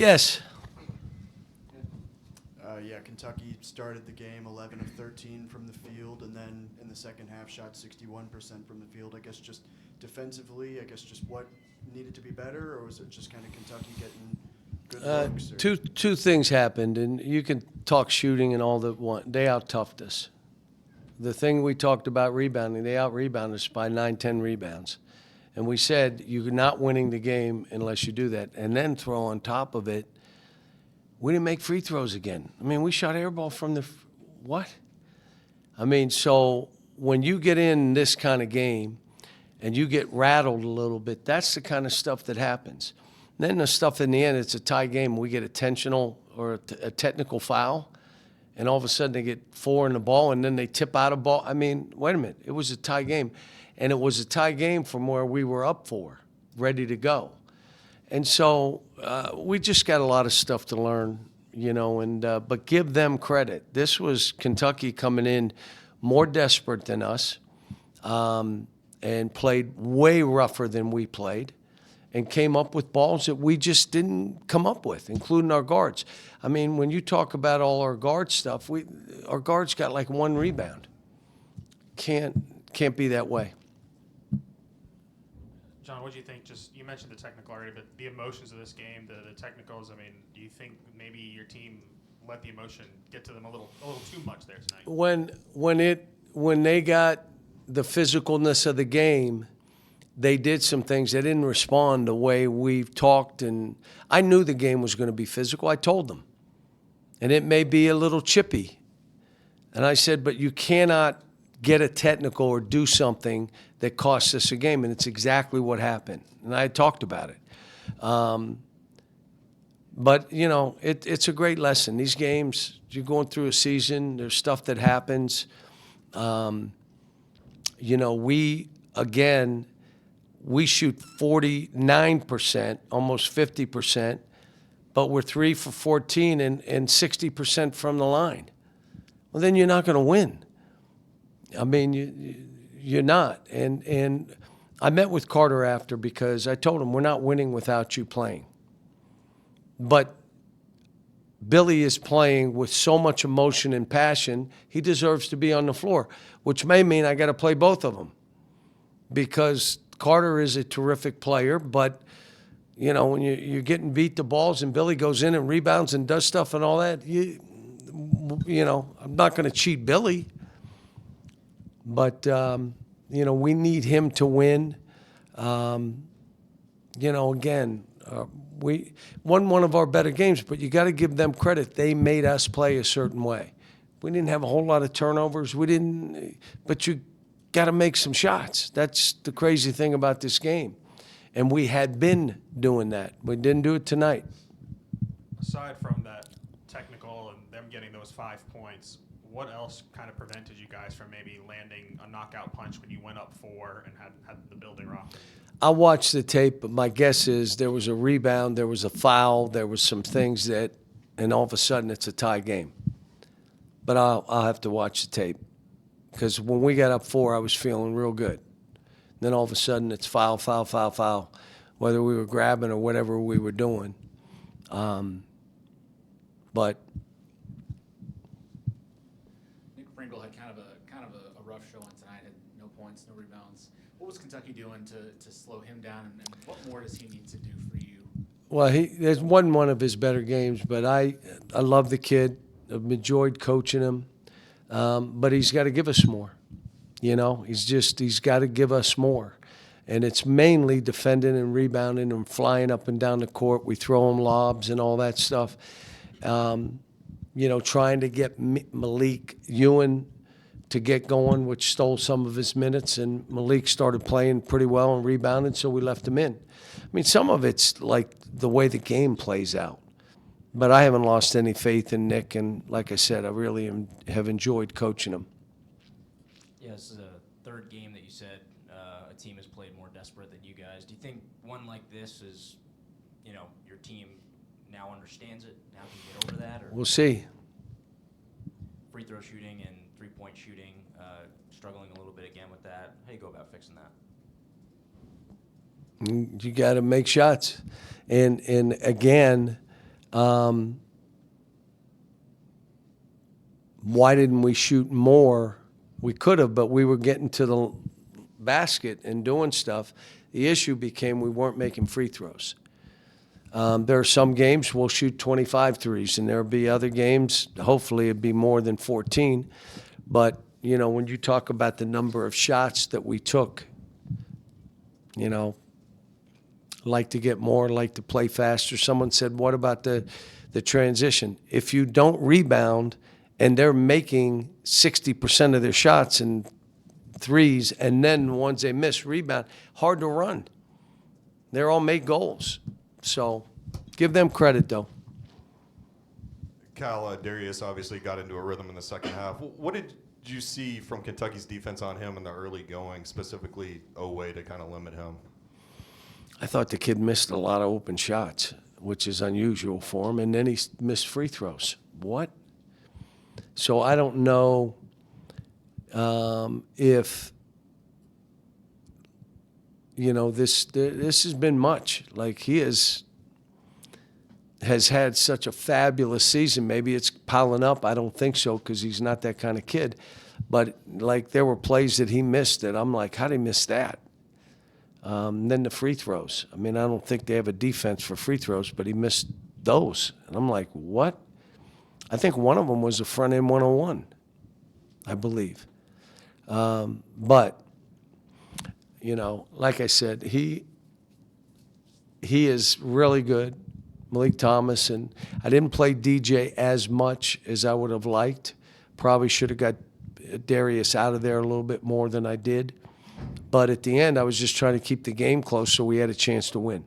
Yes. Yeah, Kentucky started the game 11 of 13 from the field, and then in the second half shot 61% from the field. I guess just defensively, just what needed to be better, or was it just kind of Kentucky getting good looks? Two things happened, and you can talk shooting and all that one. They out-toughed us. The thing we talked about rebounding, they out-rebounded us by 9-10 rebounds. And we said you're not winning the game unless you do that. And then throw on top of it, we didn't make free throws again. I mean, we shot air ball from the what? I mean, so when you get in this kind of game and you get rattled a little bit, that's the kind of stuff that happens. And then the stuff in the end, it's a tie game. We get a tensional or a technical foul, and all of a sudden they get 4 in the ball, and then they tip out a ball. I mean, wait a minute. It was a tie game. And it was a tie game from where we were up 4, ready to go. And so we just got a lot of stuff to learn, but give them credit. This was Kentucky coming in more desperate than us and played way rougher than we played and came up with balls that we just didn't come up with, including our guards. I mean, when you talk about all our guard stuff, our guards got like 1 rebound. Can't be that way. John, what do you think? You mentioned the technical already, but the emotions of this game, the technicals. I mean, do you think maybe your team let the emotion get to them a little too much there tonight? When they got the physicalness of the game, they did some things. They didn't respond the way we've talked, and I knew the game was going to be physical. I told them, and it may be a little chippy, and I said, but you cannot get a technical or do something that costs us a game, and it's exactly what happened. And I talked about it. But, it's a great lesson. These games, you're going through a season, there's stuff that happens. We shoot 49%, almost 50%, but we're 3 for 14 and 60% from the line. Well, then you're not going to win. I mean, you're not. And I met with Carter after because I told him we're not winning without you playing. But Billy is playing with so much emotion and passion, he deserves to be on the floor, which may mean I got to play both of them because Carter is a terrific player, but when you're getting beat the balls and Billy goes in and rebounds and does stuff and all that, I'm not going to cheat Billy. But, we need him to win. We won one of our better games, but you got to give them credit. They made us play a certain way. We didn't have a whole lot of turnovers. But you got to make some shots. That's the crazy thing about this game. And we had been doing that. We didn't do it tonight. Aside from that technical and them getting those 5 points, what else kind of prevented you guys from maybe landing a knockout punch when you went up 4 and had the building rocked? I watched the tape, but my guess is there was a rebound, there was a foul, there was some things and all of a sudden it's a tie game. But I'll have to watch the tape because when we got up 4, I was feeling real good. Then all of a sudden it's foul, foul, foul, foul, whether we were grabbing or whatever we were doing. But Pringle had kind of a rough showing tonight. Had no points, no rebounds. What was Kentucky doing to slow him down, and what more does he need to do for you? Well, there's one of his better games, but I love the kid. I've enjoyed coaching him, but he's got to give us more. He's got to give us more, and it's mainly defending and rebounding and flying up and down the court. We throw him lobs and all that stuff. Trying to get Malik Ewan to get going, which stole some of his minutes, and Malik started playing pretty well and rebounded, so we left him in. I mean, some of it's like the way the game plays out. But I haven't lost any faith in Nick, and like I said, I really have enjoyed coaching him. Yeah, this is the 3rd game that you said a team has played more desperate than you guys. Do you think one like this is, your team now understands it, now can get over that? Or We'll see. Free throw shooting and three-point shooting, struggling a little bit again with that. How do you go about fixing that? You got to make shots. And again, Why didn't we shoot more? We could have, but we were getting to the basket and doing stuff. The issue became we weren't making free throws. There are some games we'll shoot 25 threes, and there'll be other games, hopefully it'd be more than 14. But, you know, when you talk about the number of shots that we took, you know, like to get more, like to play faster. Someone said, what about the transition? If you don't rebound and they're making 60% of their shots and threes, and then the ones they miss rebound, hard to run. They're all made goals. So give them credit, though. Cal, Darius obviously got into a rhythm in the second half. What did you see from Kentucky's defense on him in the early going, specifically Oweh, to kind of limit him? I thought the kid missed a lot of open shots, which is unusual for him, and then he missed free throws. What? So I don't know if, you know, this has been much. Like, he has had such a fabulous season. Maybe it's piling up. I don't think so, because he's not that kind of kid. But, like, there were plays that he missed that I'm like, how did he miss that? Then the free throws. I mean, I don't think they have a defense for free throws, but he missed those. And I'm like, what? I think one of them was a front end 101, I believe. But, you know, like I said, he is really good, Malik Thomas. And I didn't play DJ as much as I would have liked. Probably should have got Darius out of there a little bit more than I did. But at the end, I was just trying to keep the game close so we had a chance to win.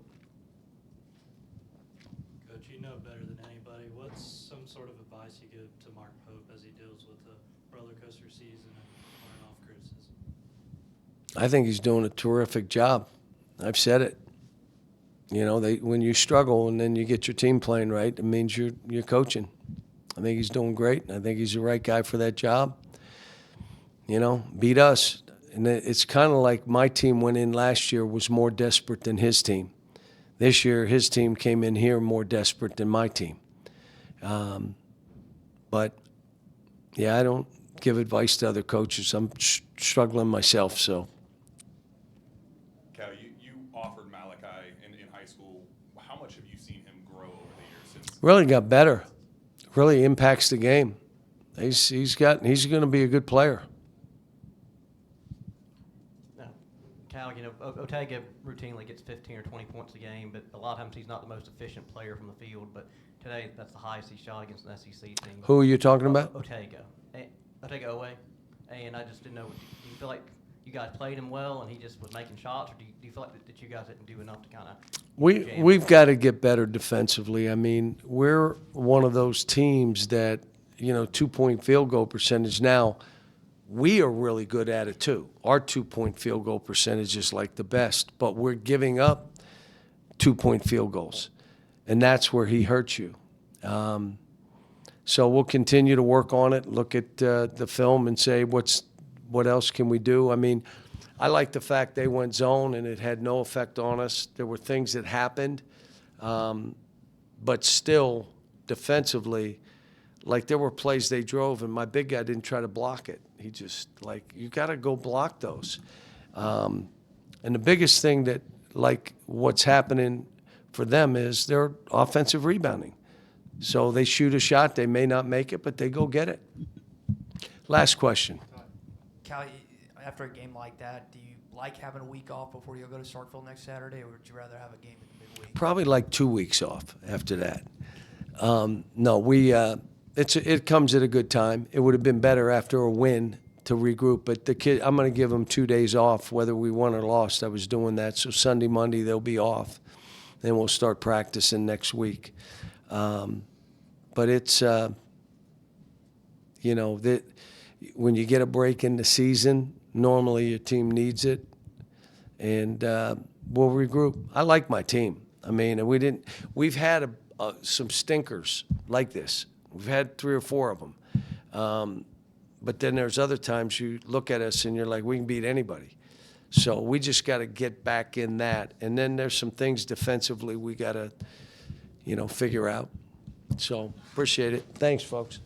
Coach, you know better than anybody. What's some sort of advice you give to Mark Pope as he deals with the roller coaster season and learning off criticism? I think he's doing a terrific job. I've said it. You know, when you struggle and then you get your team playing right, it means you're coaching. I think he's doing great. I think he's the right guy for that job. You know, beat us. And it's kind of like my team went in last year was more desperate than his team. This year, his team came in here more desperate than my team. But, yeah, I don't give advice to other coaches. I'm struggling myself, so. Cal, you offered Malachi in high school. How much have you seen him grow over the years since? Really got better. Really impacts the game. He's going to be a good player. Cal, you know, Otega routinely gets 15 or 20 points a game, but a lot of times he's not the most efficient player from the field. But today, that's the highest he shot against an SEC team. Who are you talking about? Otega Oweh. And I just didn't know, do you feel like you guys played him well and he just was making shots, or do you feel like that you guys didn't do enough to kind of We've got to get better defensively. I mean, we're one of those teams that, you know, 2-point field goal percentage now, we are really good at it too. Our 2-point field goal percentage is like the best, but we're giving up 2-point field goals, and that's where he hurts you. So we'll continue to work on it, look at the film and say what else can we do. I mean, I like the fact they went zone and it had no effect on us. There were things that happened, but still defensively, like there were plays they drove and my big guy didn't try to block it. He just, like, you got to go block those. And the biggest thing that, like, what's happening for them is they're offensive rebounding. So they shoot a shot, they may not make it, but they go get it. Last question. Cal, after a game like that, do you like having a week off before you go to Starkville next Saturday, or would you rather have a game in midweek? Probably like 2 weeks off after that. No, it comes at a good time. It would have been better after a win to regroup, but the kid, I'm going to give them 2 days off, whether we won or lost. I was doing that, so Sunday, Monday they'll be off, then we'll start practicing next week. But it's, you know, that when you get a break in the season, normally your team needs it, and we'll regroup. I like my team. I mean, we've had some stinkers like this. We've had 3 or 4 of them. But then there's other times you look at us and you're like, we can beat anybody. So we just got to get back in that. And then there's some things defensively we got to, you know, figure out. So appreciate it. Thanks, folks.